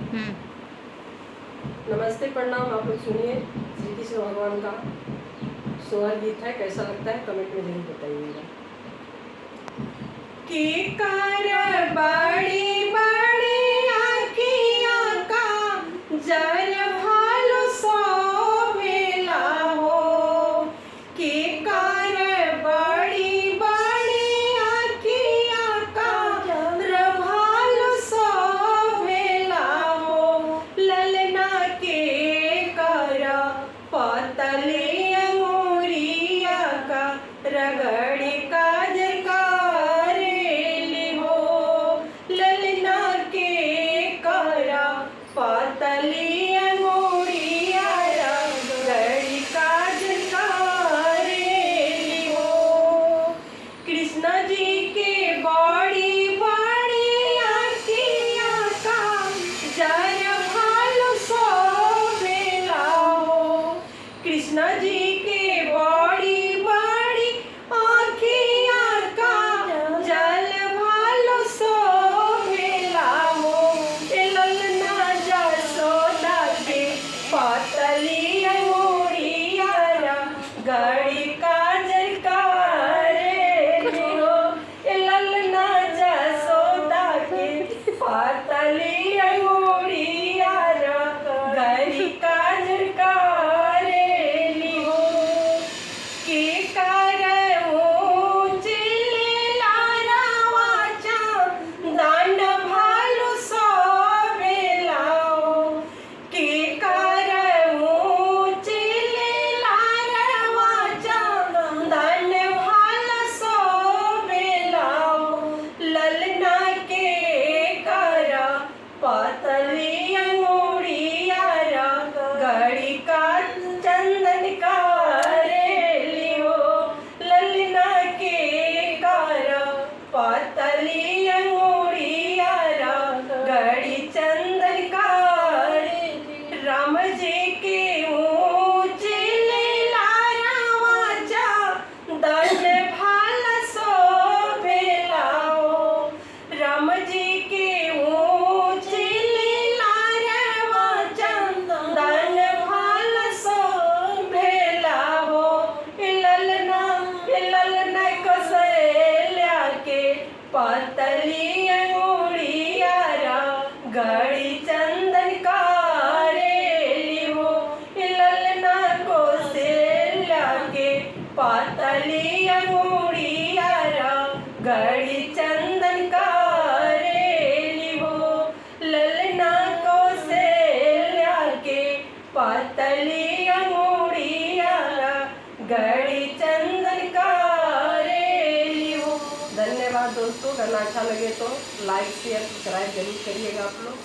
हम्म। नमस्ते, प्रणाम। आप लोग सुनिए श्री कृष्ण भगवान का सोहर गीत है। कैसा लगता है कमेंट में जरूर बताइएगा। की कर बड़ी बड़ी आँखियाँ का जर भालू शोभेला हो। की कर बड़ी बड़ी आँखियाँ का जर भालू शोभेला हो। ललना के कर पतली अंगुरिया का रगड़ी काजर करेली हो। ललना के करा पतली अंगुरिया रगड़ी काजर करेली हो। कृष्ण जी के बड़ी बड़ी आँखियाँ का जर भालू शोभेला हो। कृष्ण जी के बड़ी बड़ी आँखियाँ का जल भालू शोभेला हो। ललना जसोदा के पतली अंगुरिया गड़ी काजर करेली हो। ललना जसोदा के पतली अंगुरिया गड़ी काजर करेली हो। की कर दांड भालू शोभेला हो। की कर दांड भालू शोभेला हो। ललना के कर पतली अंगुरिया गड़ी का चंदन करेली हो। ललना के कर पतली अंगुरिया गड़ी चंदन करेली। राम जी के ऊँचे दंड भाला शोभेला हो। राम जी के ऊँचे दंड भाला शोभेला हो। ललना कौशल्या के पतली अंगुरिया गड़ी चंदन करेली हो। ललना कौशल्या के पतली अंगुरिया गड़ी चंदन करेली हो। ललना कौशल्या के पतली अंगुरिया गड़ी चंदन करेली हो। धन्यवाद दोस्तों। गाना अच्छा लगे तो लाइक शेयर सब्सक्राइब जरूर करिएगा आप लोग।